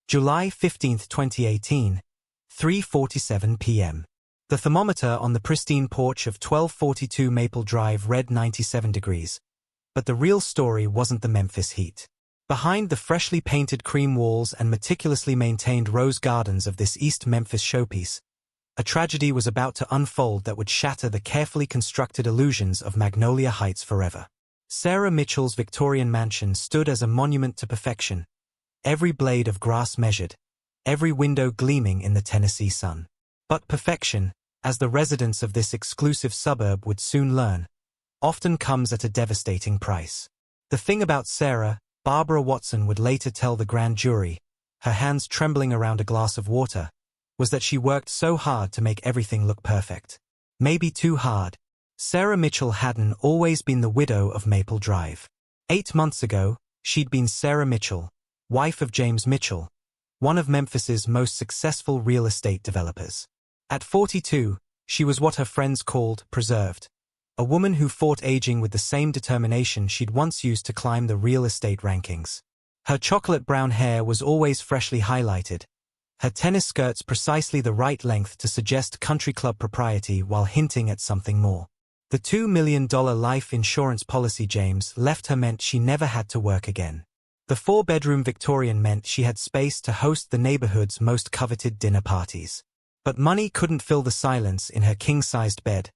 July 15, 2018, 3:47 p.m. The thermometer on the pristine porch of 1242 Maple Drive read 97 degrees. But the real story wasn't the Memphis heat. Behind the freshly painted cream walls and meticulously maintained rose gardens of this East Memphis showpiece, a tragedy was about to unfold that would shatter the carefully constructed illusions of Magnolia Heights forever. Sarah Mitchell's Victorian mansion stood as a monument to perfection, every blade of grass measured, every window gleaming in the Tennessee sun. But perfection, as the residents of this exclusive suburb would soon learn, often comes at a devastating price. The thing about Sarah, Barbara Watson would later tell the grand jury, her hands trembling around a glass of water, was that she worked so hard to make everything look perfect. Maybe too hard. Sarah Mitchell hadn't always been the widow of Maple Drive. 8 months ago, she'd been Sarah Mitchell, wife of James Mitchell, one of Memphis's most successful real estate developers. At 42, she was what her friends called preserved, a woman who fought aging with the same determination she'd once used to climb the real estate rankings. Her chocolate brown hair was always freshly highlighted, her tennis skirts precisely the right length to suggest country club propriety while hinting at something more. The $2 million life insurance policy James left her meant she never had to work again. The 4-bedroom Victorian meant she had space to host the neighborhood's most coveted dinner parties. But money couldn't fill the silence in her king-sized bed,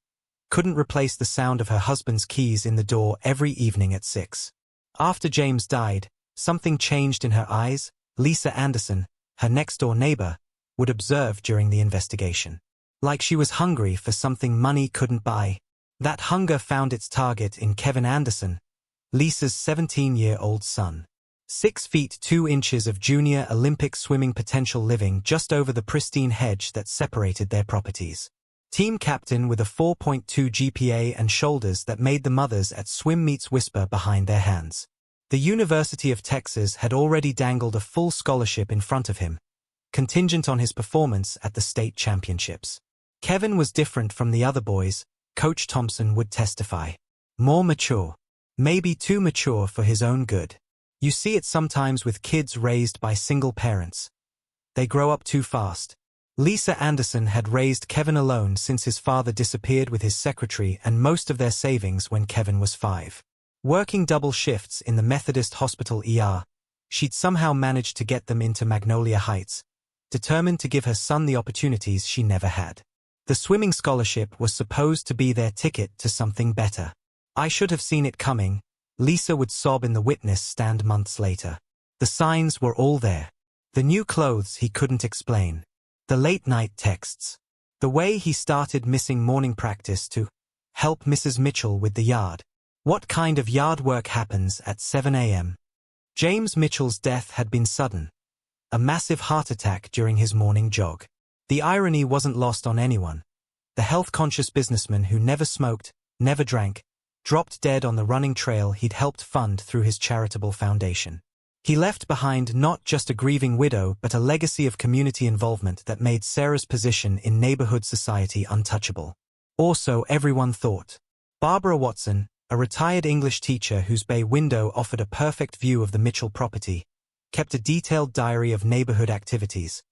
couldn't replace the sound of her husband's keys in the door every evening at 6. After James died, something changed in her eyes. Lisa Anderson, her next-door neighbor, would observe during the investigation. Like she was hungry for something money couldn't buy. That hunger found its target in Kevin Anderson, Lisa's 17-year-old son. 6 feet 2 inches of junior Olympic swimming potential living just over the pristine hedge that separated their properties. Team captain with a 4.2 GPA and shoulders that made the mothers at Swim Meets Whisper behind their hands. The University of Texas had already dangled a full scholarship in front of him, contingent on his performance at the state championships. Kevin was different from the other boys, Coach Thompson would testify. More mature. Maybe too mature for his own good. You see it sometimes with kids raised by single parents. They grow up too fast. Lisa Anderson had raised Kevin alone since his father disappeared with his secretary and most of their savings when Kevin was 5. Working double shifts in the Methodist Hospital ER, she'd somehow managed to get them into Magnolia Heights, determined to give her son the opportunities she never had. The swimming scholarship was supposed to be their ticket to something better. I should have seen it coming, Lisa would sob in the witness stand months later. The signs were all there. The new clothes he couldn't explain. The late-night texts. The way he started missing morning practice to help Mrs. Mitchell with the yard. What kind of yard work happens at 7 a.m.? James Mitchell's death had been sudden. A massive heart attack during his morning jog. The irony wasn't lost on anyone. The health-conscious businessman who never smoked, never drank, dropped dead on the running trail he'd helped fund through his charitable foundation. He left behind not just a grieving widow but a legacy of community involvement that made Sarah's position in neighborhood society untouchable. Or so everyone thought. Barbara Watson, a retired English teacher whose bay window offered a perfect view of the Mitchell property, kept a detailed diary of neighborhood activities,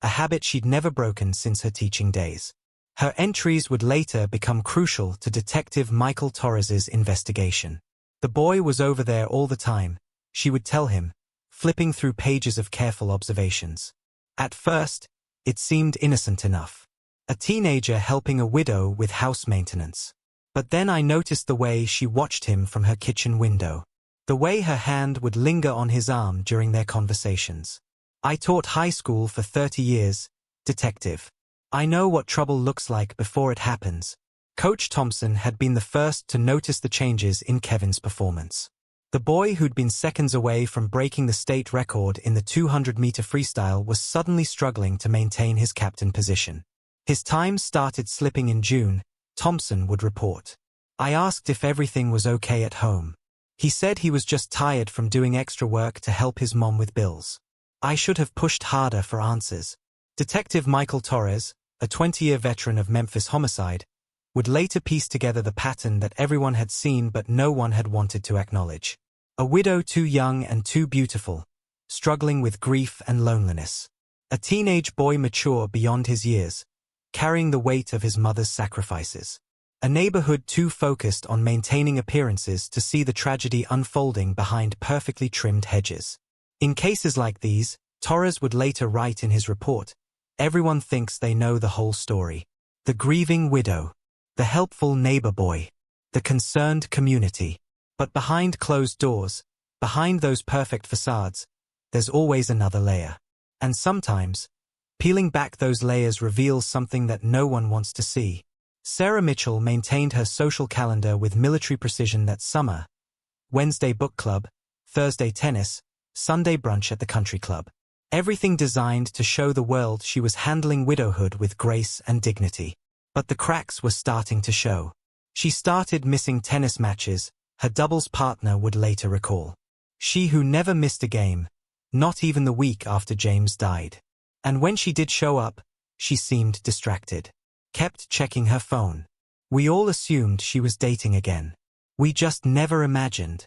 a habit she'd never broken since her teaching days. Her entries would later become crucial to Detective Michael Torres's investigation. The boy was over there all the time, she would tell him, flipping through pages of careful observations. At first, it seemed innocent enough. A teenager helping a widow with house maintenance. But then I noticed the way she watched him from her kitchen window. The way her hand would linger on his arm during their conversations. I taught high school for 30 years, detective. I know what trouble looks like before it happens. Coach Thompson had been the first to notice the changes in Kevin's performance. The boy who'd been seconds away from breaking the state record in the 200-meter freestyle was suddenly struggling to maintain his captain position. His time started slipping in June, Thompson would report. I asked if everything was okay at home. He said he was just tired from doing extra work to help his mom with bills. I should have pushed harder for answers. Detective Michael Torres, a 20-year veteran of Memphis homicide, would later piece together the pattern that everyone had seen but no one had wanted to acknowledge. A widow too young and too beautiful, struggling with grief and loneliness. A teenage boy mature beyond his years, carrying the weight of his mother's sacrifices. A neighborhood too focused on maintaining appearances to see the tragedy unfolding behind perfectly trimmed hedges. In cases like these, Torres would later write in his report, everyone thinks they know the whole story. The grieving widow, the helpful neighbor boy, the concerned community. But behind closed doors, behind those perfect facades, there's always another layer. And sometimes, peeling back those layers reveals something that no one wants to see. Sarah Mitchell maintained her social calendar with military precision that summer. Wednesday book club, Thursday tennis, Sunday brunch at the country club. Everything designed to show the world she was handling widowhood with grace and dignity. But the cracks were starting to show. She started missing tennis matches, her doubles partner would later recall. She who never missed a game, not even the week after James died. And when she did show up, she seemed distracted. Kept checking her phone. We all assumed she was dating again. We just never imagined.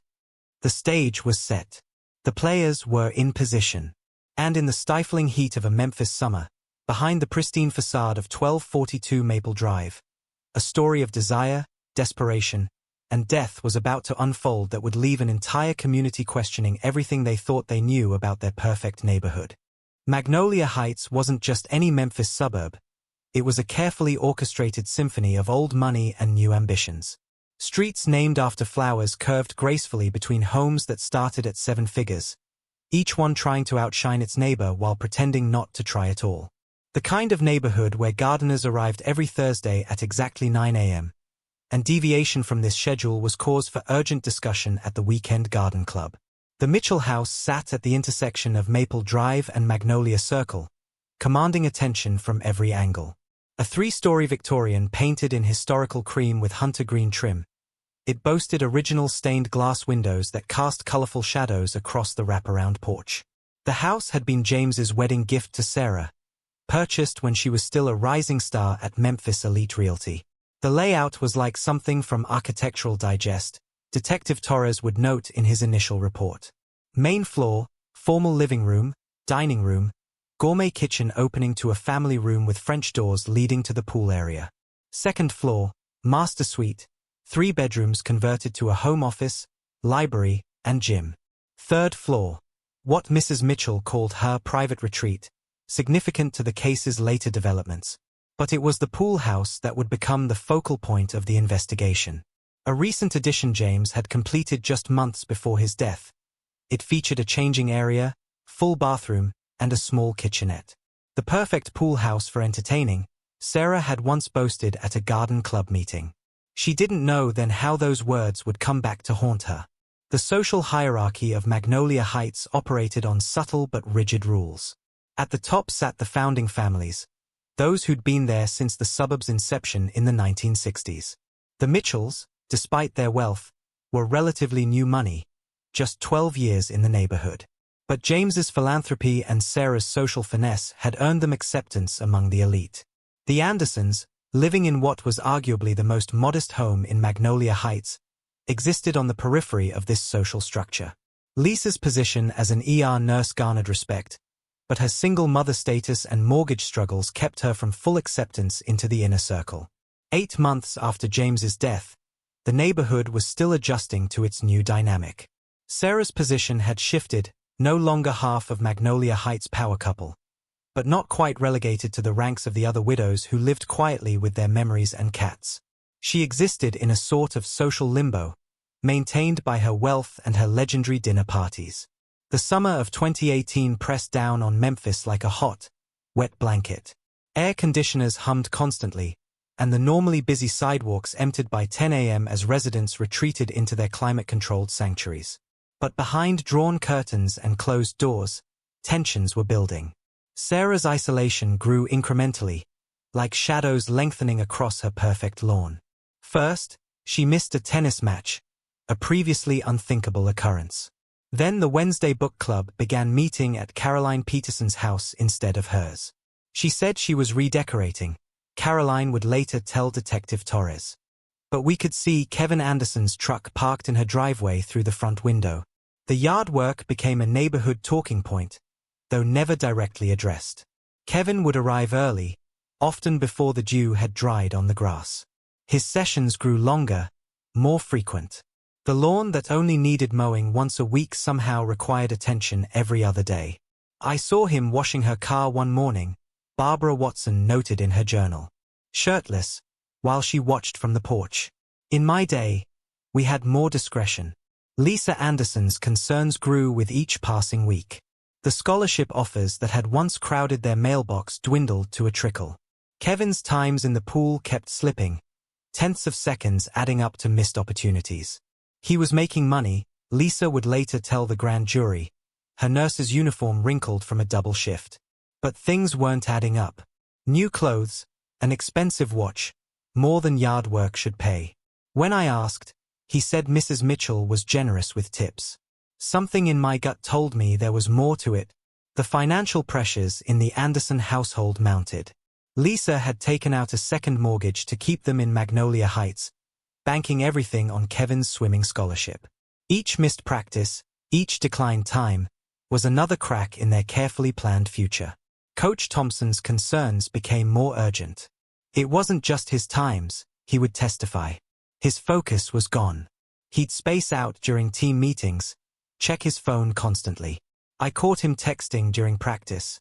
The stage was set. The players were in position. And in the stifling heat of a Memphis summer, behind the pristine facade of 1242 Maple Drive, a story of desire, desperation, and death was about to unfold that would leave an entire community questioning everything they thought they knew about their perfect neighborhood. Magnolia Heights wasn't just any Memphis suburb. It was a carefully orchestrated symphony of old money and new ambitions. Streets named after flowers curved gracefully between homes that started at 7 figures, each one trying to outshine its neighbor while pretending not to try at all. The kind of neighborhood where gardeners arrived every Thursday at exactly 9 a.m., and deviation from this schedule was cause for urgent discussion at the weekend garden club. The Mitchell house sat at the intersection of Maple Drive and Magnolia Circle, commanding attention from every angle. A 3-story Victorian painted in historical cream with hunter green trim. It boasted original stained glass windows that cast colorful shadows across the wraparound porch. The house had been James's wedding gift to Sarah, purchased when she was still a rising star at Memphis Elite Realty. The layout was like something from Architectural Digest, Detective Torres would note in his initial report. Main floor, formal living room, dining room, gourmet kitchen opening to a family room with French doors leading to the pool area. Second floor, master suite, 3 bedrooms converted to a home office, library, and gym. Third floor, what Mrs. Mitchell called her private retreat, significant to the case's later developments. But it was the pool house that would become the focal point of the investigation. A recent addition James had completed just months before his death. It featured a changing area, full bathroom, and a small kitchenette. The perfect pool house for entertaining, Sarah had once boasted at a garden club meeting. She didn't know then how those words would come back to haunt her. The social hierarchy of Magnolia Heights operated on subtle but rigid rules. At the top sat the founding families, those who'd been there since the suburb's inception in the 1960s. The Mitchells, despite their wealth, were relatively new money, just 12 years in the neighborhood. But James's philanthropy and Sarah's social finesse had earned them acceptance among the elite. The Andersons, living in what was arguably the most modest home in Magnolia Heights, existed on the periphery of this social structure. Lisa's position as an ER nurse garnered respect, but her single mother status and mortgage struggles kept her from full acceptance into the inner circle. 8 months after James's death, the neighborhood was still adjusting to its new dynamic. Sarah's position had shifted, no longer half of Magnolia Heights' power couple, but not quite relegated to the ranks of the other widows who lived quietly with their memories and cats. She existed in a sort of social limbo, maintained by her wealth and her legendary dinner parties. The summer of 2018 pressed down on Memphis like a hot, wet blanket. Air conditioners hummed constantly, and the normally busy sidewalks emptied by 10 a.m. as residents retreated into their climate-controlled sanctuaries. But behind drawn curtains and closed doors, tensions were building. Sarah's isolation grew incrementally, like shadows lengthening across her perfect lawn. First, she missed a tennis match, a previously unthinkable occurrence. Then the Wednesday book club began meeting at Caroline Peterson's house instead of hers. She said she was redecorating, Caroline would later tell Detective Torres. But we could see Kevin Anderson's truck parked in her driveway through the front window. The yard work became a neighborhood talking point, though never directly addressed. Kevin would arrive early, often before the dew had dried on the grass. His sessions grew longer, more frequent. The lawn that only needed mowing once a week somehow required attention every other day. I saw him washing her car one morning, Barbara Watson noted in her journal. Shirtless, while she watched from the porch. In my day, we had more discretion. Lisa Anderson's concerns grew with each passing week. The scholarship offers that had once crowded their mailbox dwindled to a trickle. Kevin's times in the pool kept slipping, tenths of seconds adding up to missed opportunities. He was making money, Lisa would later tell the grand jury, her nurse's uniform wrinkled from a double shift. But things weren't adding up. New clothes, an expensive watch, more than yard work should pay. When I asked, he said Mrs. Mitchell was generous with tips. Something in my gut told me there was more to it. The financial pressures in the Anderson household mounted. Lisa had taken out a second mortgage to keep them in Magnolia Heights, banking everything on Kevin's swimming scholarship. Each missed practice, each declined time, was another crack in their carefully planned future. Coach Thompson's concerns became more urgent. It wasn't just his times, he would testify. His focus was gone. He'd space out during team meetings, check his phone constantly. I caught him texting during practice.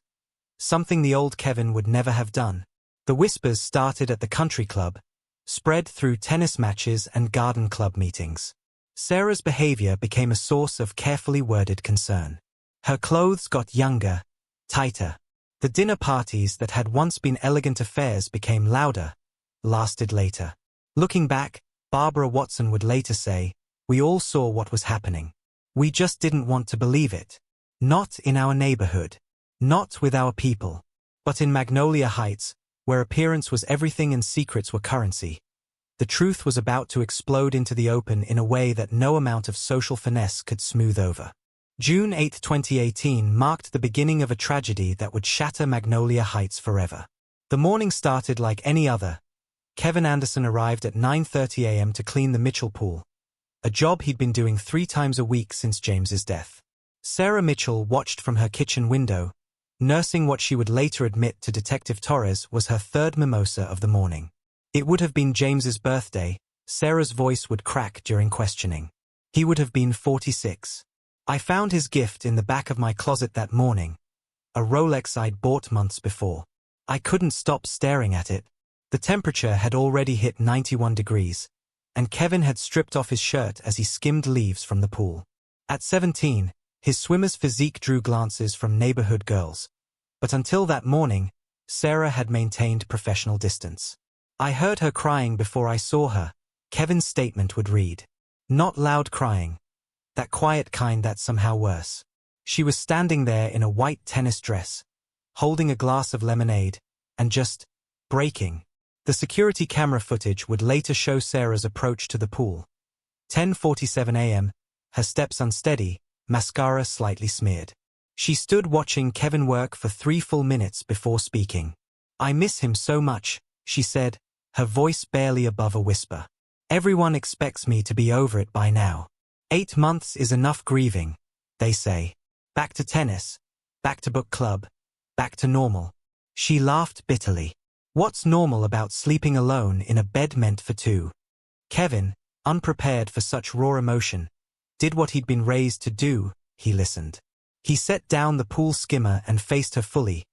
Something the old Kevin would never have done. The whispers started at the country club, spread through tennis matches and garden club meetings. Sarah's behavior became a source of carefully worded concern. Her clothes got younger, tighter. The dinner parties that had once been elegant affairs became louder, lasted later. Looking back, Barbara Watson would later say, "We all saw what was happening. We just didn't want to believe it. Not in our neighborhood. Not with our people. But in Magnolia Heights, where appearance was everything and secrets were currency. The truth was about to explode into the open in a way that no amount of social finesse could smooth over." June 8, 2018 marked the beginning of a tragedy that would shatter Magnolia Heights forever. The morning started like any other. Kevin Anderson arrived at 9:30 a.m. to clean the Mitchell pool, a job he'd been doing 3 times a week since James's death. Sarah Mitchell watched from her kitchen window, nursing what she would later admit to Detective Torres was her third mimosa of the morning. It would have been James's birthday. Sarah's voice would crack during questioning. He would have been 46. I found his gift in the back of my closet that morning, a Rolex I'd bought months before. I couldn't stop staring at it. The temperature had already hit 91 degrees, and Kevin had stripped off his shirt as he skimmed leaves from the pool. At 17, his swimmer's physique drew glances from neighborhood girls, but until that morning, Sarah had maintained professional distance. I heard her crying before I saw her, Kevin's statement would read. Not loud crying. That quiet kind that's somehow worse. She was standing there in a white tennis dress, holding a glass of lemonade, and just breaking. The security camera footage would later show Sarah's approach to the pool. 10:47 a.m., her steps unsteady, mascara slightly smeared. She stood watching Kevin work for 3 full minutes before speaking. "I miss him so much," she said, her voice barely above a whisper. "Everyone expects me to be over it by now. 8 months is enough grieving, they say. Back to tennis, back to book club, back to normal." She laughed bitterly. What's normal about sleeping alone in a bed meant for 2? Kevin, unprepared for such raw emotion, did what he'd been raised to do. He listened. He set down the pool skimmer and faced her fully,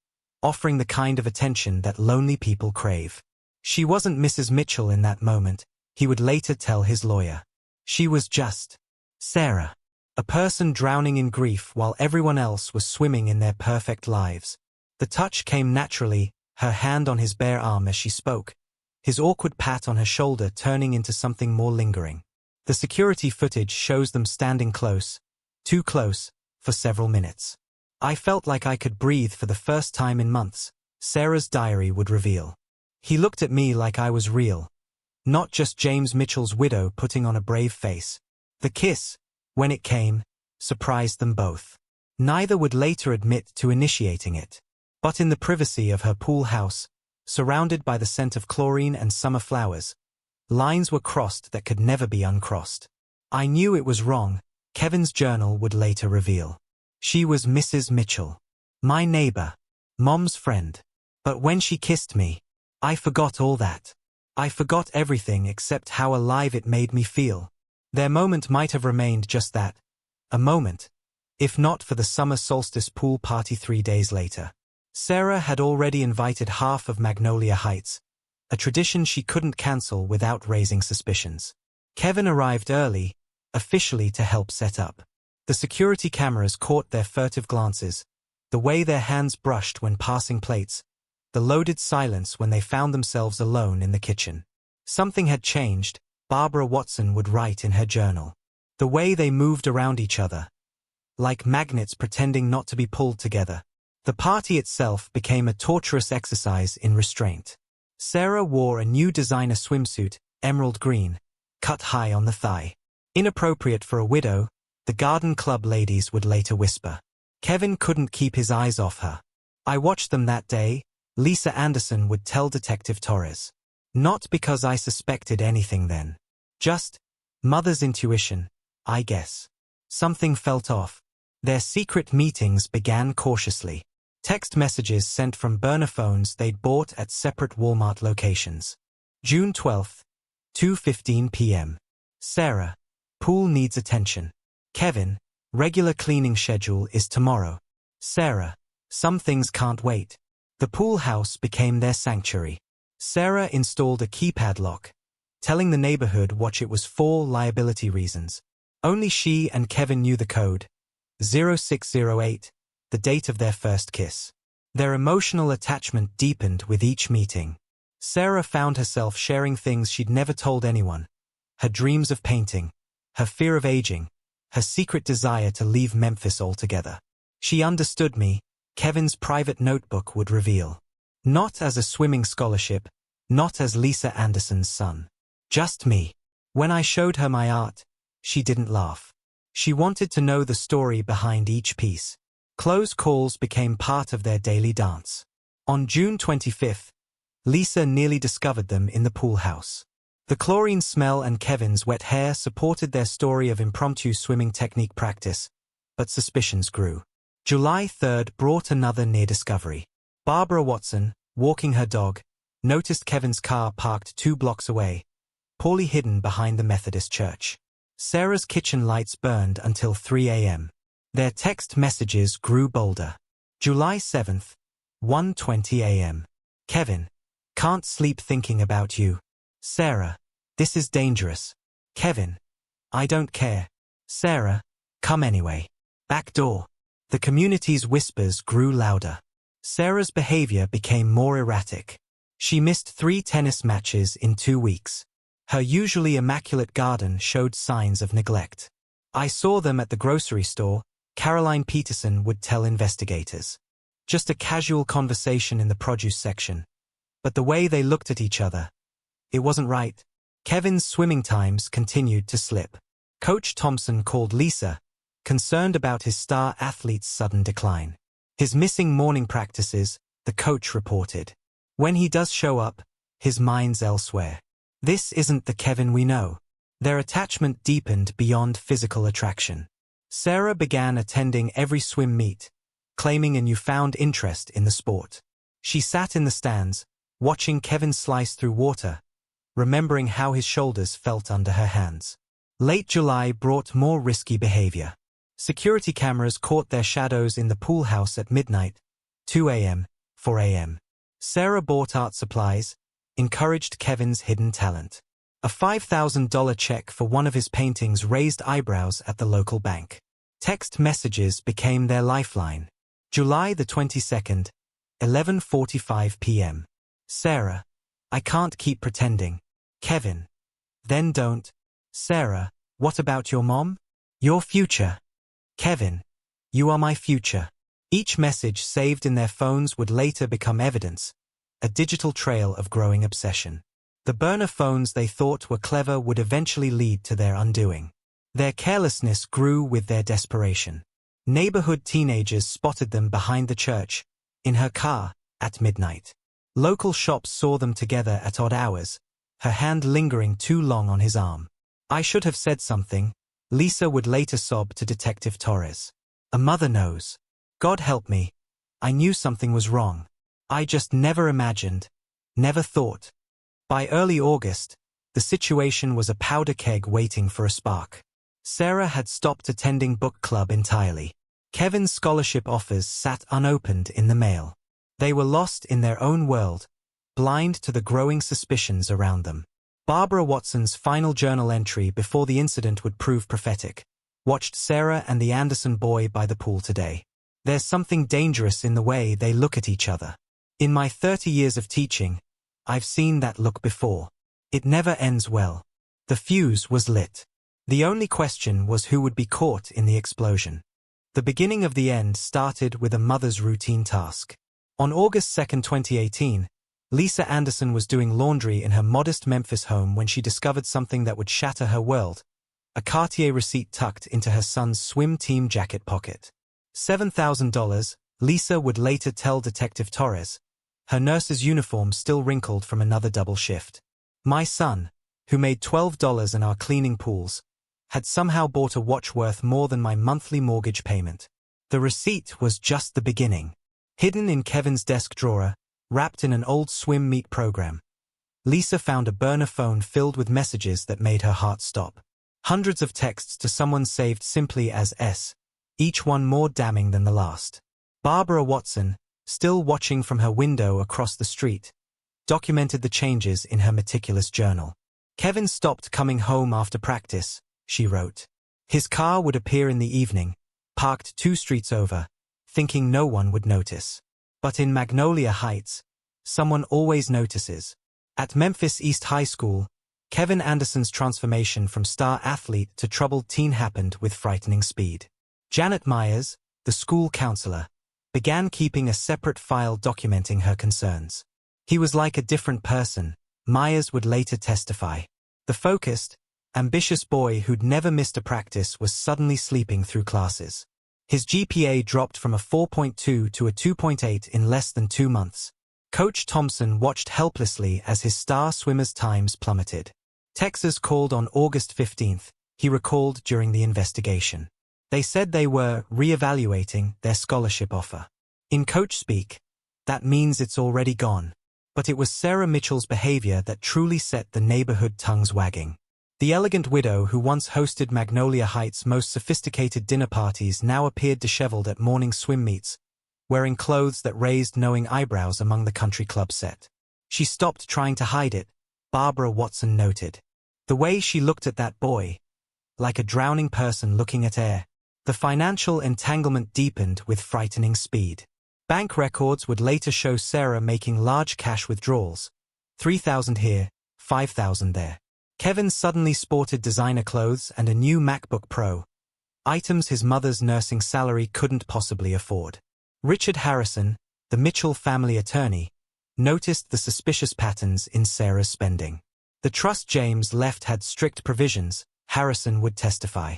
offering the kind of attention that lonely people crave. She wasn't Mrs. Mitchell in that moment, he would later tell his lawyer. She was just Sarah, a person drowning in grief while everyone else was swimming in their perfect lives. The touch came naturally, her hand on his bare arm as she spoke, his awkward pat on her shoulder turning into something more lingering. The security footage shows them standing close, too close, for several minutes. "I felt like I could breathe for the first time in months," Sarah's diary would reveal. "He looked at me like I was real. Not just James Mitchell's widow putting on a brave face." The kiss, when it came, surprised them both. Neither would later admit to initiating it. But in the privacy of her pool house, surrounded by the scent of chlorine and summer flowers, lines were crossed that could never be uncrossed. "I knew it was wrong," Kevin's journal would later reveal. She was Mrs. Mitchell. My neighbor. Mom's friend. But when she kissed me, I forgot all that. I forgot everything except how alive it made me feel. Their moment might have remained just that. A moment. If not for the summer solstice pool party 3 days later. Sarah had already invited half of Magnolia Heights, a tradition she couldn't cancel without raising suspicions. Kevin arrived early, officially to help set up. The security cameras caught their furtive glances, the way their hands brushed when passing plates, the loaded silence when they found themselves alone in the kitchen. Something had changed, Barbara Watson would write in her journal. The way they moved around each other, like magnets pretending not to be pulled together. The party itself became a torturous exercise in restraint. Sarah wore a new designer swimsuit, emerald green, cut high on the thigh. Inappropriate for a widow, the garden club ladies would later whisper. Kevin couldn't keep his eyes off her. I watched them that day, Lisa Anderson would tell Detective Torres. Not because I suspected anything then. Just mother's intuition, I guess. Something felt off. Their secret meetings began cautiously. Text messages sent from burner phones they'd bought at separate Walmart locations. June 12th, 2:15 p.m. Sarah, pool needs attention. Kevin, regular cleaning schedule is tomorrow. Sarah, some things can't wait. The pool house became their sanctuary. Sarah installed a keypad lock, telling the neighborhood what it was for liability reasons. Only she and Kevin knew the code. 0608, the date of their first kiss. Their emotional attachment deepened with each meeting. Sarah found herself sharing things she'd never told anyone. Her dreams of painting, her fear of aging, her secret desire to leave Memphis altogether. She understood me, Kevin's private notebook would reveal. Not as a swimming scholarship, not as Lisa Anderson's son. Just me. When I showed her my art, she didn't laugh. She wanted to know the story behind each piece. Close calls became part of their daily dance. On June 25th, Lisa nearly discovered them in the pool house. The chlorine smell and Kevin's wet hair supported their story of impromptu swimming technique practice, but suspicions grew. July 3rd brought another near discovery. Barbara Watson, walking her dog, noticed Kevin's car parked 2 blocks away, poorly hidden behind the Methodist church. Sarah's kitchen lights burned until 3 a.m. Their text messages grew bolder. July 7th, 1:20 a.m. Kevin, can't sleep thinking about you. Sarah, this is dangerous. Kevin, I don't care. Sarah, come anyway. Back door. The community's whispers grew louder. Sarah's behavior became more erratic. She missed 3 tennis matches in 2 weeks. Her usually immaculate garden showed signs of neglect. I saw them at the grocery store, Caroline Peterson would tell investigators. Just a casual conversation in the produce section. But the way they looked at each other, it wasn't right. Kevin's swimming times continued to slip. Coach Thompson called Lisa, concerned about his star athlete's sudden decline. His missing morning practices, the coach reported. When he does show up, his mind's elsewhere. This isn't the Kevin we know. Their attachment deepened beyond physical attraction. Sarah began attending every swim meet, claiming a newfound interest in the sport. She sat in the stands, watching Kevin slice through water, remembering how his shoulders felt under her hands. Late July brought more risky behavior. Security cameras caught their shadows in the pool house at midnight, 2 a.m., 4 a.m. Sarah bought art supplies, encouraged Kevin's hidden talent. A $5,000 check for one of his paintings raised eyebrows at the local bank. Text messages became their lifeline. July the 22nd, 11:45 p.m. Sarah, I can't keep pretending. Kevin, then don't. Sarah, what about your mom? Your future. Kevin, you are my future. Each message saved in their phones would later become evidence, a digital trail of growing obsession. The burner phones they thought were clever would eventually lead to their undoing. Their carelessness grew with their desperation. Neighborhood teenagers spotted them behind the church, in her car, at midnight. Local shops saw them together at odd hours, her hand lingering too long on his arm. I should have said something, Lisa would later sob to Detective Torres. A mother knows. God help me. I knew something was wrong. I just never imagined, never thought. By early August, the situation was a powder keg waiting for a spark. Sarah had stopped attending book club entirely. Kevin's scholarship offers sat unopened in the mail. They were lost in their own world, blind to the growing suspicions around them. Barbara Watson's final journal entry before the incident would prove prophetic. Watched Sarah and the Anderson boy by the pool today. There's something dangerous in the way they look at each other. In my 30 years of teaching, I've seen that look before. It never ends well. The fuse was lit. The only question was who would be caught in the explosion. The beginning of the end started with a mother's routine task. On August 2, 2018, Lisa Anderson was doing laundry in her modest Memphis home when she discovered something that would shatter her world. A Cartier receipt tucked into her son's swim team jacket pocket. $7,000, Lisa would later tell Detective Torres, her nurse's uniform still wrinkled from another double shift. My son, who made $12 an hour cleaning pools, had somehow bought a watch worth more than my monthly mortgage payment. The receipt was just the beginning. Hidden in Kevin's desk drawer, wrapped in an old swim meet program, Lisa found a burner phone filled with messages that made her heart stop. Hundreds of texts to someone saved simply as S, each one more damning than the last. Barbara Watson, still watching from her window across the street, documented the changes in her meticulous journal. Kevin stopped coming home after practice, she wrote. His car would appear in the evening, parked 2 streets over, thinking no one would notice. But in Magnolia Heights, someone always notices. At Memphis East High School, Kevin Anderson's transformation from star athlete to troubled teen happened with frightening speed. Janet Myers, the school counselor, began keeping a separate file documenting her concerns. He was like a different person, Myers would later testify. The focused, ambitious boy who'd never missed a practice was suddenly sleeping through classes. His GPA dropped from a 4.2 to a 2.8 in less than 2 months. Coach Thompson watched helplessly as his star swimmer's times plummeted. Texas called on August 15, he recalled during the investigation. They said they were re-evaluating their scholarship offer. In coach speak, that means it's already gone. But it was Sarah Mitchell's behavior that truly set the neighborhood tongues wagging. The elegant widow who once hosted Magnolia Heights' most sophisticated dinner parties now appeared disheveled at morning swim meets, wearing clothes that raised knowing eyebrows among the country club set. She stopped trying to hide it, Barbara Watson noted. The way she looked at that boy, like a drowning person looking at air. The financial entanglement deepened with frightening speed. Bank records would later show Sarah making large cash withdrawals, $3,000 here, $5,000 there. Kevin suddenly sported designer clothes and a new MacBook Pro, items his mother's nursing salary couldn't possibly afford. Richard Harrison, the Mitchell family attorney, noticed the suspicious patterns in Sarah's spending. The trust James left had strict provisions, Harrison would testify.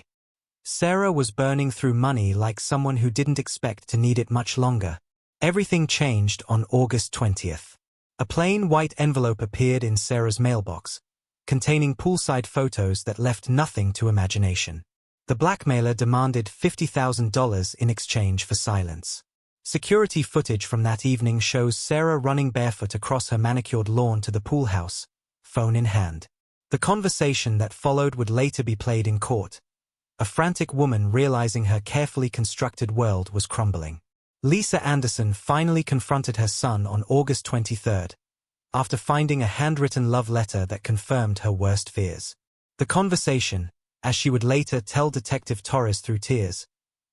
Sarah was burning through money like someone who didn't expect to need it much longer. Everything changed on August 20th. A plain white envelope appeared in Sarah's mailbox, containing poolside photos that left nothing to imagination. The blackmailer demanded $50,000 in exchange for silence. Security footage from that evening shows Sarah running barefoot across her manicured lawn to the pool house, phone in hand. The conversation that followed would later be played in court, a frantic woman realizing her carefully constructed world was crumbling. Lisa Anderson finally confronted her son on August 23rd, after finding a handwritten love letter that confirmed her worst fears. The conversation, as she would later tell Detective Torres through tears,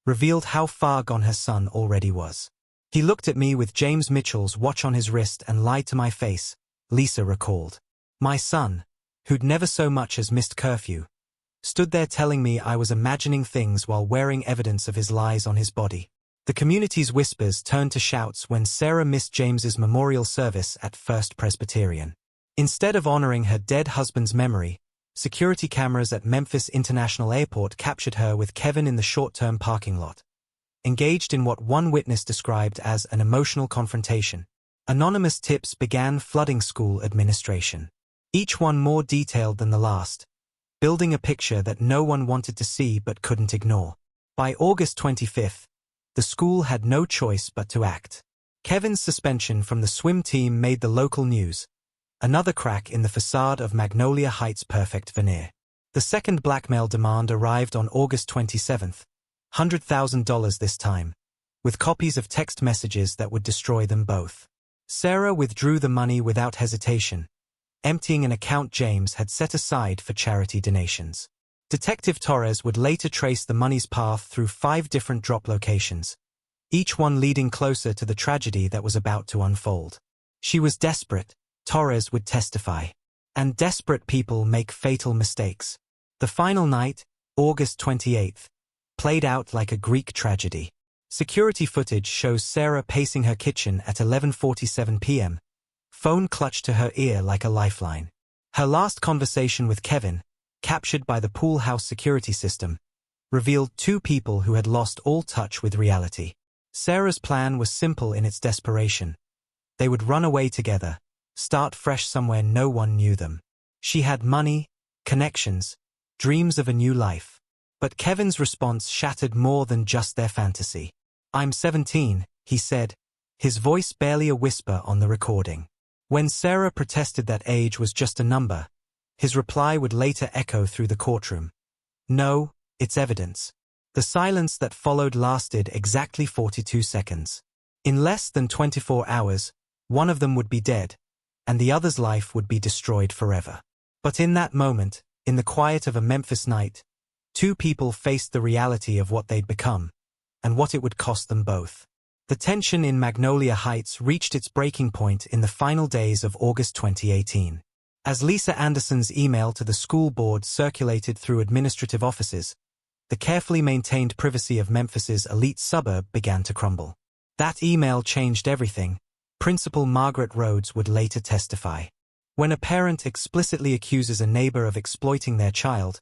revealed how far gone her son already was. He looked at me with James Mitchell's watch on his wrist and lied to my face, Lisa recalled. My son, who'd never so much as missed curfew, stood there telling me I was imagining things while wearing evidence of his lies on his body. The community's whispers turned to shouts when Sarah missed James's memorial service at First Presbyterian. Instead of honoring her dead husband's memory, security cameras at Memphis International Airport captured her with Kevin in the short-term parking lot, engaged in what one witness described as an emotional confrontation. Anonymous tips began flooding school administration, each one more detailed than the last, building a picture that no one wanted to see but couldn't ignore. By August 25th, the school had no choice but to act. Kevin's suspension from the swim team made the local news, another crack in the facade of Magnolia Heights' perfect veneer. The second blackmail demand arrived on August 27th, $100,000 this time, with copies of text messages that would destroy them both. Sarah withdrew the money without hesitation, emptying an account James had set aside for charity donations. Detective Torres would later trace the money's path through 5 different drop locations, each one leading closer to the tragedy that was about to unfold. She was desperate, Torres would testify. And desperate people make fatal mistakes. The final night, August 28th, played out like a Greek tragedy. Security footage shows Sarah pacing her kitchen at 11:47 p.m., phone clutched to her ear like a lifeline. Her last conversation with Kevin, captured by the pool house security system, revealed 2 people who had lost all touch with reality. Sarah's plan was simple in its desperation. They would run away together, start fresh somewhere no one knew them. She had money, connections, dreams of a new life. But Kevin's response shattered more than just their fantasy. "I'm 17, he said, his voice barely a whisper on the recording. When Sarah protested that age was just a number, his reply would later echo through the courtroom. "No, it's evidence." The silence that followed lasted exactly 42 seconds. In less than 24 hours, one of them would be dead, and the other's life would be destroyed forever. But in that moment, in the quiet of a Memphis night, 2 people faced the reality of what they'd become, and what it would cost them both. The tension in Magnolia Heights reached its breaking point in the final days of August 2018. As Lisa Anderson's email to the school board circulated through administrative offices, the carefully maintained privacy of Memphis's elite suburb began to crumble. That email changed everything, Principal Margaret Rhodes would later testify. When a parent explicitly accuses a neighbor of exploiting their child,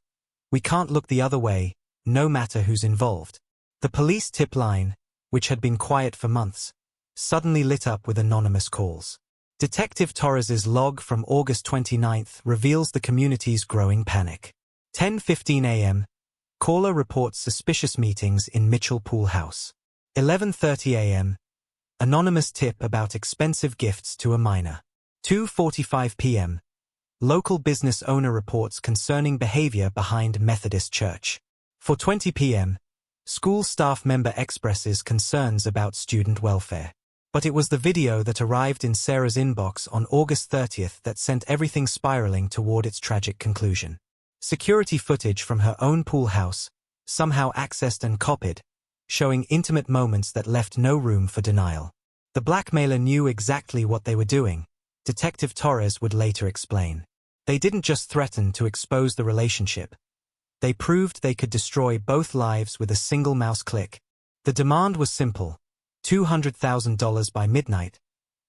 we can't look the other way, no matter who's involved. The police tip line, which had been quiet for months, suddenly lit up with anonymous calls. Detective Torres's log from August 29th reveals the community's growing panic. 10:15 a.m., caller reports suspicious meetings in Mitchell Pool House. 11:30 a.m., anonymous tip about expensive gifts to a minor. 2:45 p.m., local business owner reports concerning behavior behind Methodist Church. 4:20 p.m., school staff member expresses concerns about student welfare. But it was the video that arrived in Sarah's inbox on August 30th that sent everything spiraling toward its tragic conclusion. Security footage from her own pool house, somehow accessed and copied, showing intimate moments that left no room for denial. The blackmailer knew exactly what they were doing, Detective Torres would later explain. They didn't just threaten to expose the relationship. They proved they could destroy both lives with a single mouse click. The demand was simple: $200,000 by midnight,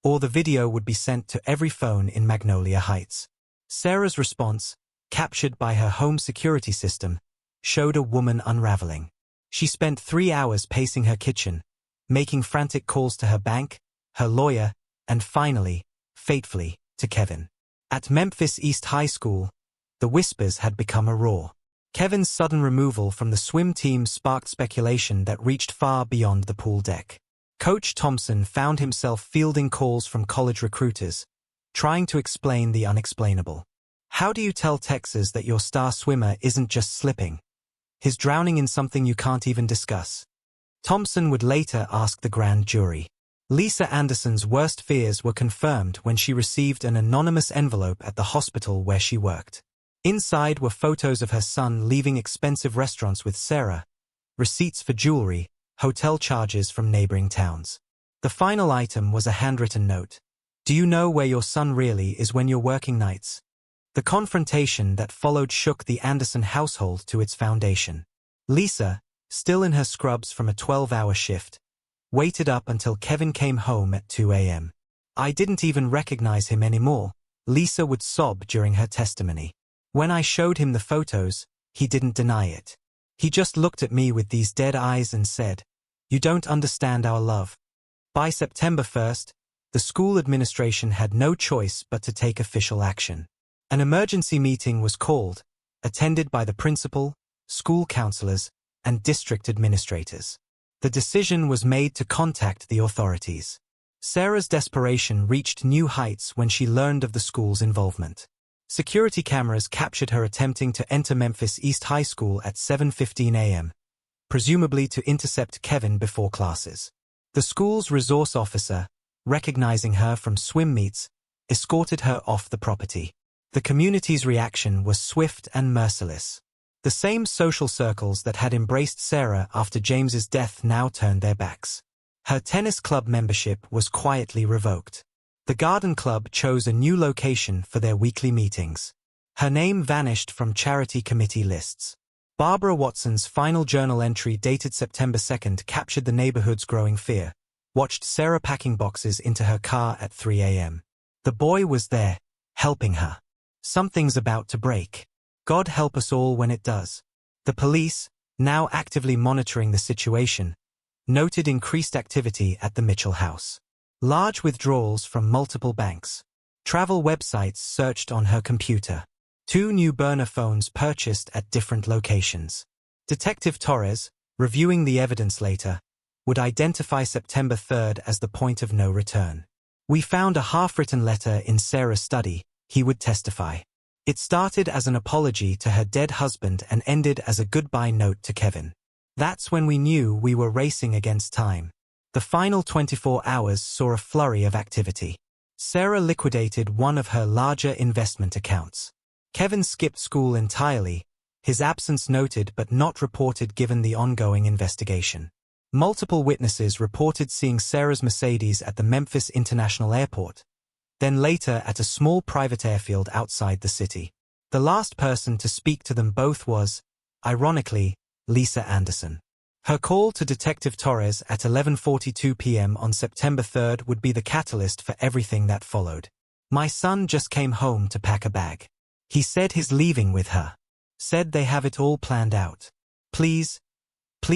or the video would be sent to every phone in Magnolia Heights. Sarah's response, captured by her home security system, showed a woman unraveling. She spent 3 hours pacing her kitchen, making frantic calls to her bank, her lawyer, and finally, fatefully, to Kevin. At Memphis East High School, the whispers had become a roar. Kevin's sudden removal from the swim team sparked speculation that reached far beyond the pool deck. Coach Thompson found himself fielding calls from college recruiters, trying to explain the unexplainable. How do you tell Texas that your star swimmer isn't just slipping? He's drowning in something you can't even discuss. Thompson would later ask the grand jury. Lisa Anderson's worst fears were confirmed when she received an anonymous envelope at the hospital where she worked. Inside were photos of her son leaving expensive restaurants with Sarah, receipts for jewelry, hotel charges from neighboring towns. The final item was a handwritten note. "Do you know where your son really is when you're working nights?" The confrontation that followed shook the Anderson household to its foundation. Lisa, still in her scrubs from a 12-hour shift, waited up until Kevin came home at 2 a.m. "I didn't even recognize him anymore," Lisa would sob during her testimony. "When I showed him the photos, he didn't deny it. He just looked at me with these dead eyes and said, 'You don't understand our love.'" By September 1st, the school administration had no choice but to take official action. An emergency meeting was called, attended by the principal, school counselors, and district administrators. The decision was made to contact the authorities. Sarah's desperation reached new heights when she learned of the school's involvement. Security cameras captured her attempting to enter Memphis East High School at 7:15 a.m., presumably to intercept Kevin before classes. The school's resource officer, recognizing her from swim meets, escorted her off the property. The community's reaction was swift and merciless. The same social circles that had embraced Sarah after James's death now turned their backs. Her tennis club membership was quietly revoked. The garden club chose a new location for their weekly meetings. Her name vanished from charity committee lists. Barbara Watson's final journal entry dated September 2nd captured the neighborhood's growing fear. Watched Sarah packing boxes into her car at 3 a.m. The boy was there, helping her. Something's about to break. God help us all when it does. The police, now actively monitoring the situation, noted increased activity at the Mitchell house. Large withdrawals from multiple banks. Travel websites searched on her computer. 2 new burner phones purchased at different locations. Detective Torres, reviewing the evidence later, would identify September 3rd as the point of no return. "We found a half-written letter in Sarah's study," he would testify. It started as an apology to her dead husband and ended as a goodbye note to Kevin. That's when we knew we were racing against time. The final 24 hours saw a flurry of activity. Sarah liquidated one of her larger investment accounts. Kevin skipped school entirely, his absence noted but not reported given the ongoing investigation. Multiple witnesses reported seeing Sarah's Mercedes at the Memphis International Airport, then later at a small private airfield outside the city. The last person to speak to them both was, ironically, Lisa Anderson. Her call to Detective Torres at 11:42 p.m. on September 3rd would be the catalyst for everything that followed. "My son just came home to pack a bag. He said he's leaving with her. Said they have it all planned out. Please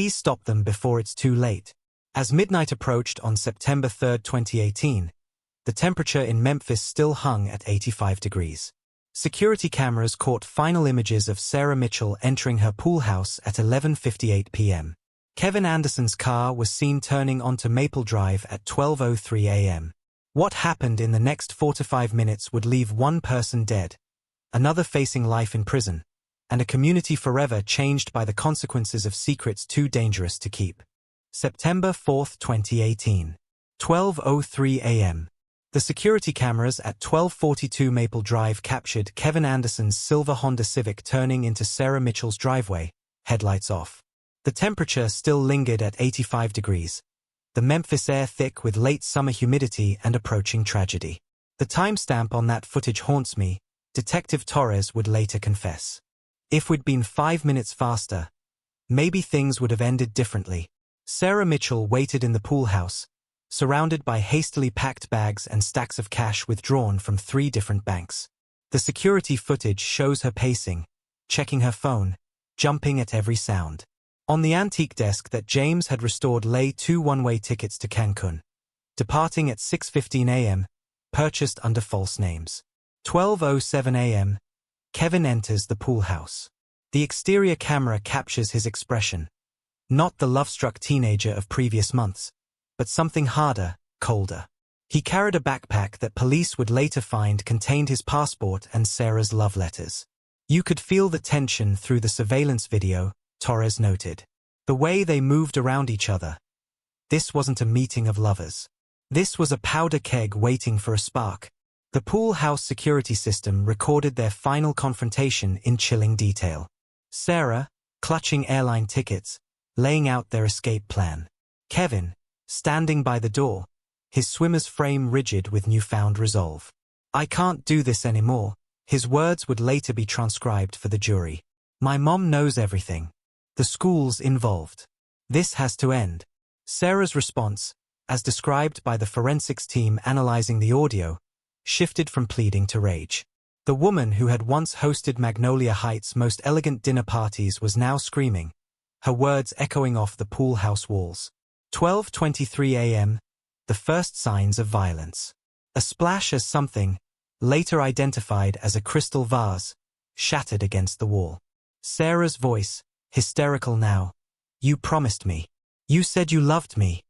stop them before it's too late." As midnight approached on September 3rd, 2018, the temperature in Memphis still hung at 85 degrees. Security cameras caught final images of Sarah Mitchell entering her pool house at 11:58 p.m. Kevin Anderson's car was seen turning onto Maple Drive at 12:03 a.m. What happened in the next 4 to 5 minutes would leave one person dead, another facing life in prison, and a community forever changed by the consequences of secrets too dangerous to keep. September 4th, 2018. 12:03 a.m. The security cameras at 1242 Maple Drive captured Kevin Anderson's silver Honda Civic turning into Sarah Mitchell's driveway, headlights off. The temperature still lingered at 85 degrees, the Memphis air thick with late summer humidity and approaching tragedy. "The timestamp on that footage haunts me," Detective Torres would later confess. "If we'd been 5 minutes faster, maybe things would have ended differently." Sarah Mitchell waited in the pool house, surrounded by hastily packed bags and stacks of cash withdrawn from 3 different banks. The security footage shows her pacing, checking her phone, jumping at every sound. On the antique desk that James had restored lay 2 one-way tickets to Cancun, departing at 6:15 a.m., purchased under false names. 12:07 a.m., Kevin enters the pool house. The exterior camera captures his expression, not the love-struck teenager of previous months, but something harder, colder. He carried a backpack that police would later find contained his passport and Sarah's love letters. "You could feel the tension through the surveillance video," Torres noted. "The way they moved around each other. This wasn't a meeting of lovers. This was a powder keg waiting for a spark." The pool house security system recorded their final confrontation in chilling detail. Sarah, clutching airline tickets, laying out their escape plan. Kevin, standing by the door, his swimmer's frame rigid with newfound resolve. "I can't do this anymore," his words would later be transcribed for the jury. "My mom knows everything. The school's involved. This has to end." Sarah's response, as described by the forensics team analyzing the audio, shifted from pleading to rage. The woman who had once hosted Magnolia Heights' most elegant dinner parties was now screaming, her words echoing off the pool house walls. 12:23 a.m., the first signs of violence. A splash as something, later identified as a crystal vase, shattered against the wall. Sarah's voice, hysterical now. "You promised me. You said you loved me."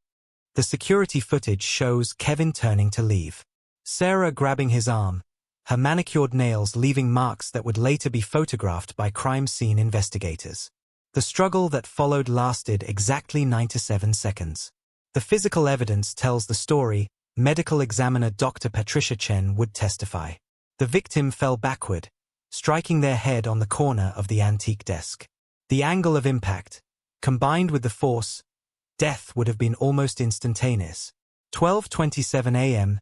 The security footage shows Kevin turning to leave. Sarah grabbing his arm, her manicured nails leaving marks that would later be photographed by crime scene investigators. The struggle that followed lasted exactly 97 seconds. The physical evidence tells the story. Medical examiner Dr. Patricia Chen would testify. The victim fell backward, striking their head on the corner of the antique desk. The angle of impact, combined with the force, death would have been almost instantaneous. 12:27 a.m.,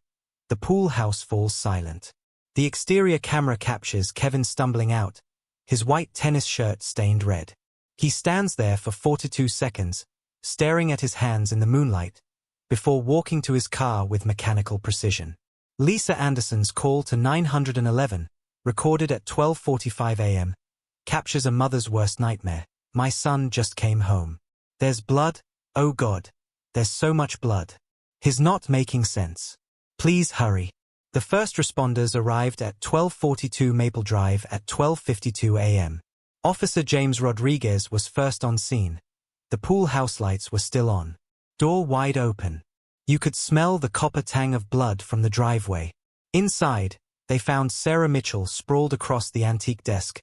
the pool house falls silent. The exterior camera captures Kevin stumbling out, his white tennis shirt stained red. He stands there for 42 seconds, staring at his hands in the moonlight, before walking to his car with mechanical precision. Lisa Anderson's call to 911, recorded at 12:45 a.m., captures a mother's worst nightmare. "My son just came home. There's blood, oh God, there's so much blood. He's not making sense. Please hurry." The first responders arrived at 1242 Maple Drive at 12:52 a.m. Officer James Rodriguez was first on scene. The pool house lights were still on. Door wide open. You could smell the copper tang of blood from the driveway. Inside, they found Sarah Mitchell sprawled across the antique desk,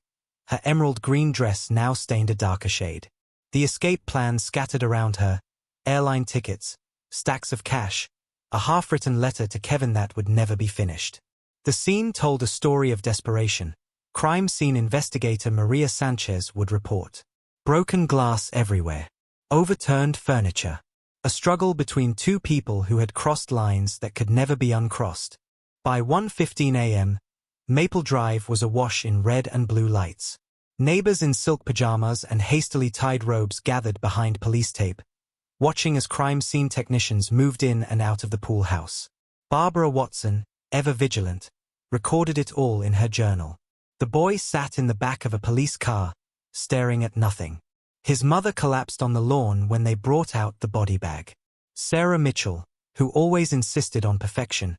her emerald green dress now stained a darker shade. The escape plan scattered around her, airline tickets, stacks of cash, a half-written letter to Kevin that would never be finished. The scene told a story of desperation. Crime scene investigator Maria Sanchez would report. Broken glass everywhere. Overturned furniture. A struggle between two people who had crossed lines that could never be uncrossed. By 1:15 a.m., Maple Drive was awash in red and blue lights. Neighbors in silk pajamas and hastily tied robes gathered behind police tape, watching as crime scene technicians moved in and out of the pool house. Barbara Watson, ever vigilant, recorded it all in her journal. The boy sat in the back of a police car, staring at nothing. His mother collapsed on the lawn when they brought out the body bag. Sarah Mitchell, who always insisted on perfection,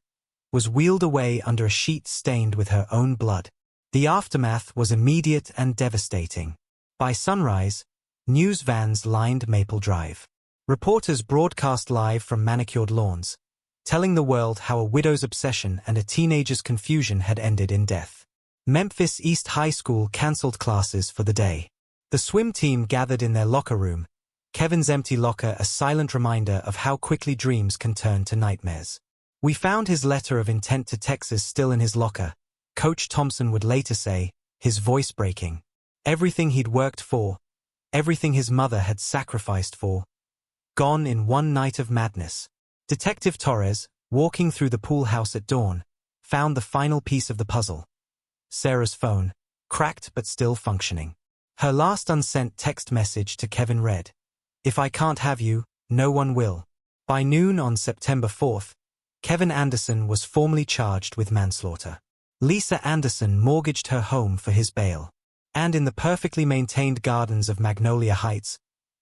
was wheeled away under a sheet stained with her own blood. The aftermath was immediate and devastating. By sunrise, news vans lined Maple Drive. Reporters broadcast live from manicured lawns, telling the world how a widow's obsession and a teenager's confusion had ended in death. Memphis East High School canceled classes for the day. The swim team gathered in their locker room, Kevin's empty locker a silent reminder of how quickly dreams can turn to nightmares. "We found his letter of intent to Texas still in his locker," Coach Thompson would later say, his voice breaking. Everything he'd worked for, everything his mother had sacrificed for, gone in one night of madness. Detective Torres, walking through the pool house at dawn, found the final piece of the puzzle. Sarah's phone, cracked but still functioning. Her last unsent text message to Kevin read, "If I can't have you, no one will." By noon on September 4th, Kevin Anderson was formally charged with manslaughter. Lisa Anderson mortgaged her home for his bail. And in the perfectly maintained gardens of Magnolia Heights,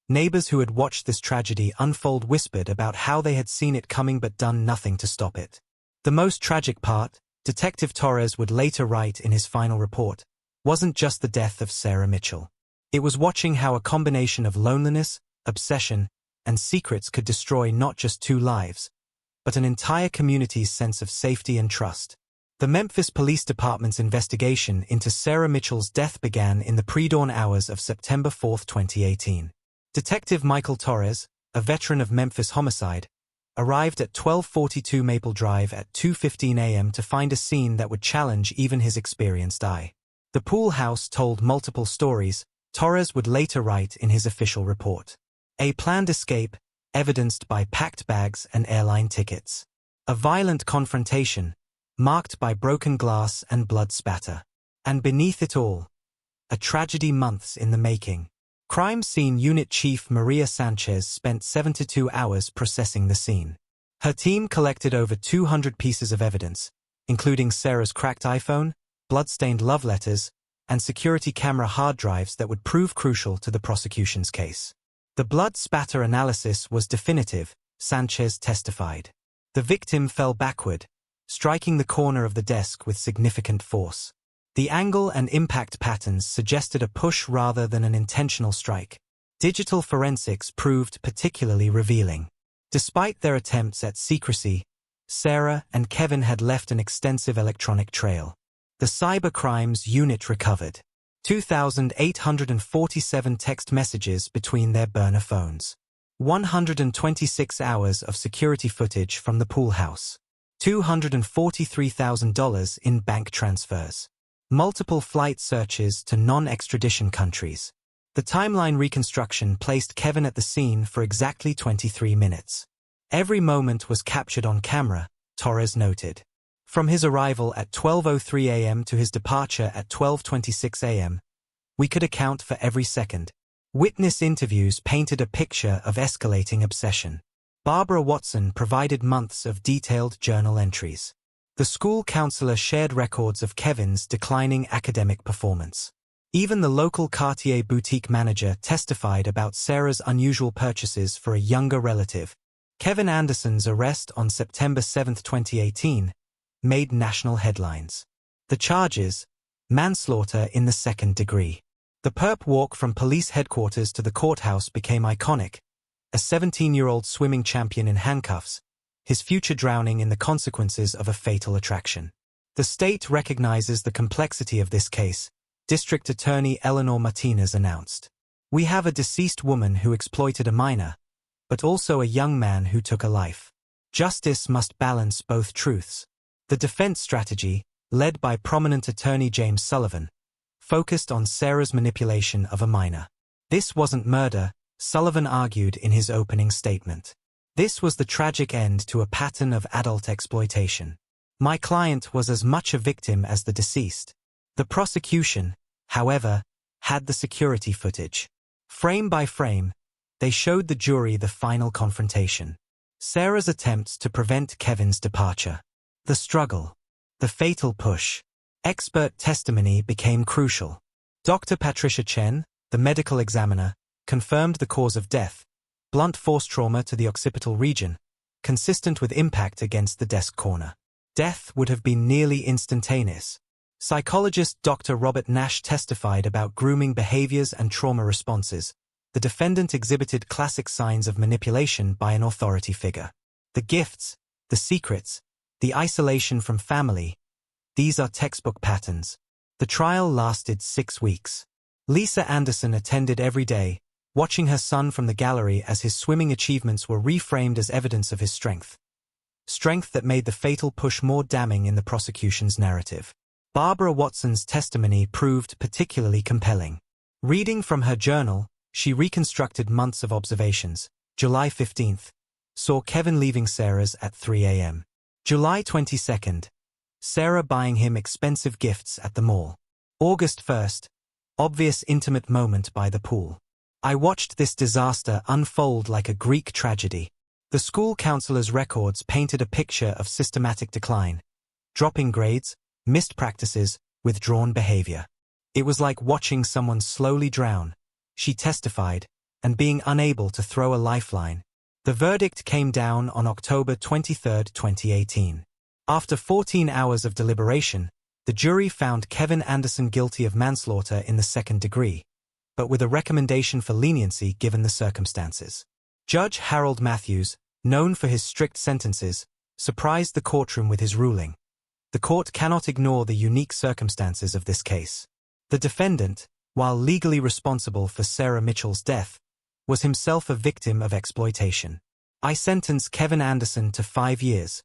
neighbors who had watched this tragedy unfold whispered about how they had seen it coming but done nothing to stop it. The most tragic part, Detective Torres would later write in his final report, wasn't just the death of Sarah Mitchell. It was watching how a combination of loneliness, obsession, and secrets could destroy not just two lives, but an entire community's sense of safety and trust. The Memphis Police Department's investigation into Sarah Mitchell's death began in the pre-dawn hours of September 4, 2018. Detective Michael Torres, a veteran of Memphis homicide, arrived at 1242 Maple Drive at 2:15 a.m. to find a scene that would challenge even his experienced eye. The pool house told multiple stories, Torres would later write in his official report. A planned escape, evidenced by packed bags and airline tickets. A violent confrontation, marked by broken glass and blood spatter. And beneath it all, a tragedy months in the making. Crime Scene Unit Chief Maria Sanchez spent 72 hours processing the scene. Her team collected over 200 pieces of evidence, including Sarah's cracked iPhone, blood-stained love letters, and security camera hard drives that would prove crucial to the prosecution's case. The blood spatter analysis was definitive, Sanchez testified. The victim fell backward, striking the corner of the desk with significant force. The angle and impact patterns suggested a push rather than an intentional strike. Digital forensics proved particularly revealing. Despite their attempts at secrecy, Sarah and Kevin had left an extensive electronic trail. The cybercrimes unit recovered 2,847 text messages between their burner phones, 126 hours of security footage from the pool house, $243,000 in bank transfers, multiple flight searches to non-extradition countries. The timeline reconstruction placed Kevin at the scene for exactly 23 minutes. Every moment was captured on camera, Torres noted. From his arrival at 12:03 a.m. to his departure at 12:26 a.m., we could account for every second. Witness interviews painted a picture of escalating obsession. Barbara Watson provided months of detailed journal entries. The school counselor shared records of Kevin's declining academic performance. Even the local Cartier boutique manager testified about Sarah's unusual purchases for a younger relative. Kevin Anderson's arrest on September 7, 2018, made national headlines. The charges: manslaughter in the second degree. The perp walk from police headquarters to the courthouse became iconic. A 17-year-old swimming champion in handcuffs, his future drowning in the consequences of a fatal attraction. The state recognizes the complexity of this case, District Attorney Eleanor Martinez announced. We have a deceased woman who exploited a minor, but also a young man who took a life. Justice must balance both truths. The defense strategy, led by prominent attorney James Sullivan, focused on Sarah's manipulation of a minor. This wasn't murder, Sullivan argued in his opening statement. This was the tragic end to a pattern of adult exploitation. My client was as much a victim as the deceased. The prosecution, however, had the security footage. Frame by frame, they showed the jury the final confrontation. Sarah's attempts to prevent Kevin's departure. The struggle. The fatal push. Expert testimony became crucial. Dr. Patricia Chen, the medical examiner, confirmed the cause of death: blunt force trauma to the occipital region, consistent with impact against the desk corner. Death would have been nearly instantaneous. Psychologist Dr. Robert Nash testified about grooming behaviors and trauma responses. The defendant exhibited classic signs of manipulation by an authority figure. The gifts, the secrets, the isolation from family, these are textbook patterns. The trial lasted 6 weeks. Lisa Anderson attended every day, watching her son from the gallery as his swimming achievements were reframed as evidence of his strength. Strength that made the fatal push more damning in the prosecution's narrative. Barbara Watson's testimony proved particularly compelling. Reading from her journal, she reconstructed months of observations. July 15th, saw Kevin leaving Sarah's at 3 a.m. July 22nd, Sarah buying him expensive gifts at the mall. August 1st, obvious intimate moment by the pool. I watched this disaster unfold like a Greek tragedy. The school counselor's records painted a picture of systematic decline. Dropping grades, missed practices, withdrawn behavior. It was like watching someone slowly drown, she testified, and being unable to throw a lifeline. The verdict came down on October 23, 2018. After 14 hours of deliberation, the jury found Kevin Anderson guilty of manslaughter in the second degree, but with a recommendation for leniency given the circumstances. Judge Harold Matthews, known for his strict sentences, surprised the courtroom with his ruling. The court cannot ignore the unique circumstances of this case. The defendant, while legally responsible for Sarah Mitchell's death, was himself a victim of exploitation. I sentence Kevin Anderson to 5 years,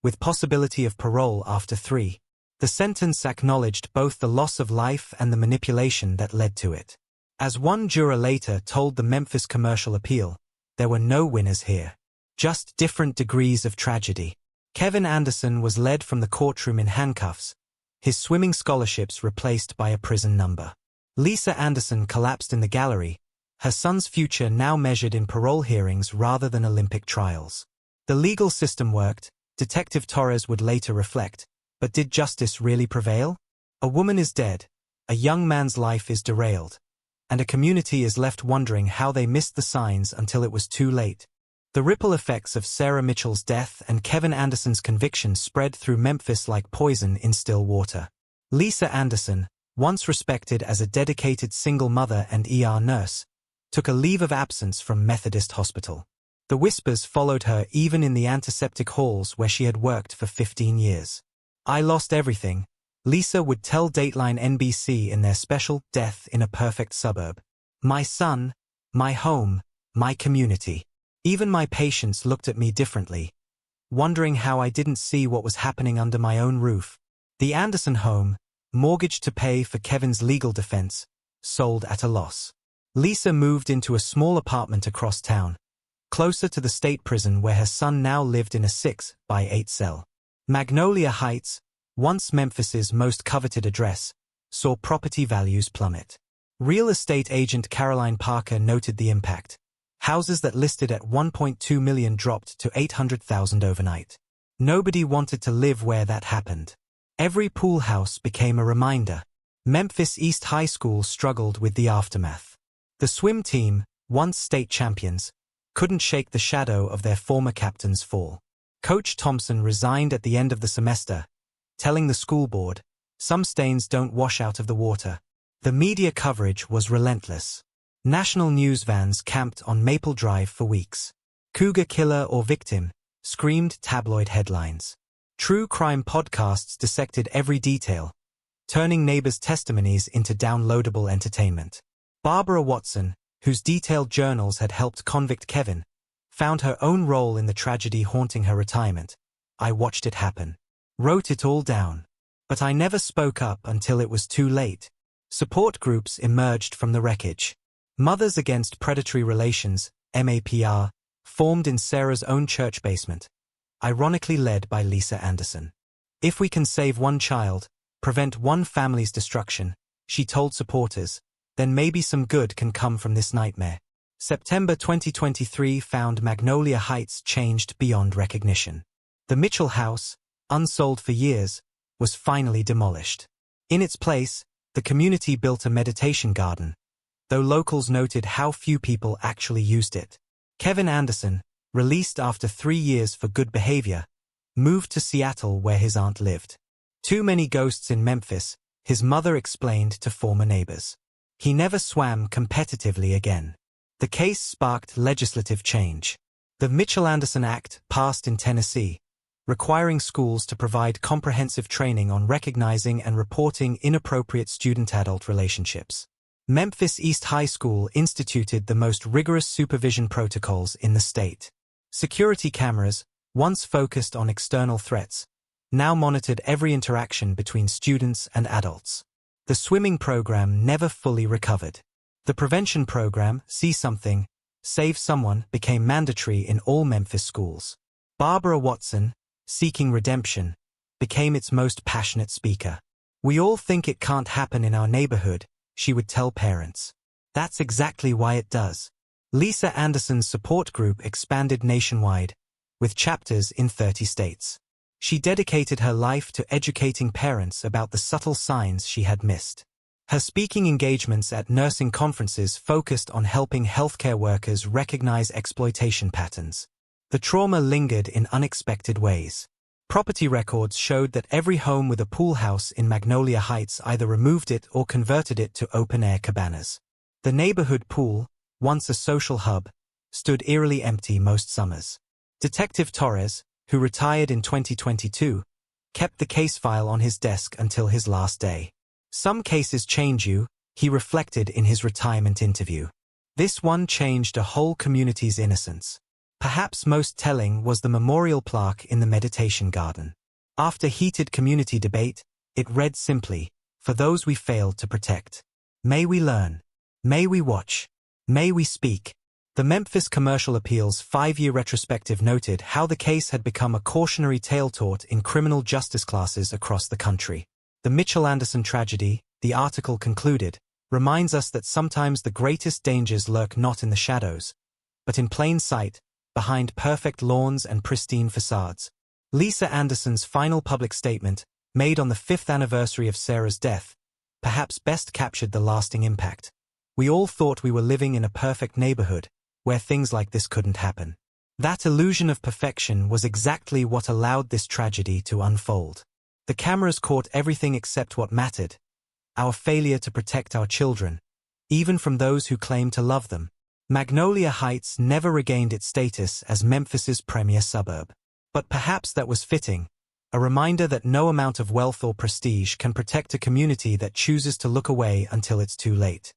with possibility of parole after 3. The sentence acknowledged both the loss of life and the manipulation that led to it. As one juror later told the Memphis Commercial Appeal, there were no winners here. Just different degrees of tragedy. Kevin Anderson was led from the courtroom in handcuffs, his swimming scholarships replaced by a prison number. Lisa Anderson collapsed in the gallery, her son's future now measured in parole hearings rather than Olympic trials. The legal system worked, Detective Torres would later reflect, but did justice really prevail? A woman is dead, a young man's life is derailed, and a community is left wondering how they missed the signs until it was too late. The ripple effects of Sarah Mitchell's death and Kevin Anderson's conviction spread through Memphis like poison in still water. Lisa Anderson, once respected as a dedicated single mother and ER nurse, took a leave of absence from Methodist Hospital. The whispers followed her even in the antiseptic halls where she had worked for 15 years. "I lost everything," Lisa would tell Dateline NBC in their special Death in a Perfect Suburb. "My son, my home, my community. Even my patients looked at me differently, wondering how I didn't see what was happening under my own roof." The Anderson home, mortgaged to pay for Kevin's legal defense, sold at a loss. Lisa moved into a small apartment across town, closer to the state prison where her son now lived in a 6-by-8 cell. Magnolia Heights, once Memphis's most coveted address, saw property values plummet. Real estate agent Caroline Parker noted the impact. Houses that listed at $1.2 million dropped to $800,000 overnight. Nobody wanted to live where that happened. Every pool house became a reminder. Memphis East High School struggled with the aftermath. The swim team, once state champions, couldn't shake the shadow of their former captain's fall. Coach Thompson resigned at the end of the semester, telling the school board, "Some stains don't wash out of the water." The media coverage was relentless. National news vans camped on Maple Drive for weeks. "Cougar killer or victim," screamed tabloid headlines. True crime podcasts dissected every detail, turning neighbors' testimonies into downloadable entertainment. Barbara Watson, whose detailed journals had helped convict Kevin, found her own role in the tragedy haunting her retirement. "I watched it happen. Wrote it all down. But I never spoke up until it was too late." Support groups emerged from the wreckage. Mothers Against Predatory Relations, MAPR, formed in Sarah's own church basement, ironically led by Lisa Anderson. "If we can save one child, prevent one family's destruction," she told supporters, "then maybe some good can come from this nightmare." September 2023 found Magnolia Heights changed beyond recognition. The Mitchell house, unsold for years, was finally demolished. In its place, the community built a meditation garden, though locals noted how few people actually used it. Kevin Anderson, released after 3 years for good behavior, moved to Seattle where his aunt lived. "Too many ghosts in Memphis," his mother explained to former neighbors. He never swam competitively again. The case sparked legislative change. The Mitchell-Anderson Act passed in Tennessee, requiring schools to provide comprehensive training on recognizing and reporting inappropriate student-adult relationships. Memphis East High School instituted the most rigorous supervision protocols in the state. Security cameras, once focused on external threats, now monitored every interaction between students and adults. The swimming program never fully recovered. The prevention program, See Something, Save Someone, became mandatory in all Memphis schools. Barbara Watson, seeking redemption, became its most passionate speaker. "We all think it can't happen in our neighborhood," she would tell parents. "That's exactly why it does." Lisa Anderson's support group expanded nationwide, with chapters in 30 states. She dedicated her life to educating parents about the subtle signs she had missed. Her speaking engagements at nursing conferences focused on helping healthcare workers recognize exploitation patterns. The trauma lingered in unexpected ways. Property records showed that every home with a pool house in Magnolia Heights either removed it or converted it to open-air cabanas. The neighborhood pool, once a social hub, stood eerily empty most summers. Detective Torres, who retired in 2022, kept the case file on his desk until his last day. "Some cases change you," he reflected in his retirement interview. This one changed a whole community's innocence. Perhaps most telling was the memorial plaque in the meditation garden. After heated community debate, it read simply, "For those we failed to protect. May we learn. May we watch. May we speak." The Memphis Commercial Appeals 5-year retrospective noted how the case had become a cautionary tale taught in criminal justice classes across the country. The Mitchell-Anderson tragedy, the article concluded, reminds us that sometimes the greatest dangers lurk not in the shadows, but in plain sight, behind perfect lawns and pristine facades. Lisa Anderson's final public statement, made on the 5th anniversary of Sarah's death, perhaps best captured the lasting impact. "We all thought we were living in a perfect neighborhood, where things like this couldn't happen. That illusion of perfection was exactly what allowed this tragedy to unfold." The cameras caught everything except what mattered: our failure to protect our children, even from those who claim to love them. Magnolia Heights never regained its status as Memphis's premier suburb. But perhaps that was fitting, a reminder that no amount of wealth or prestige can protect a community that chooses to look away until it's too late.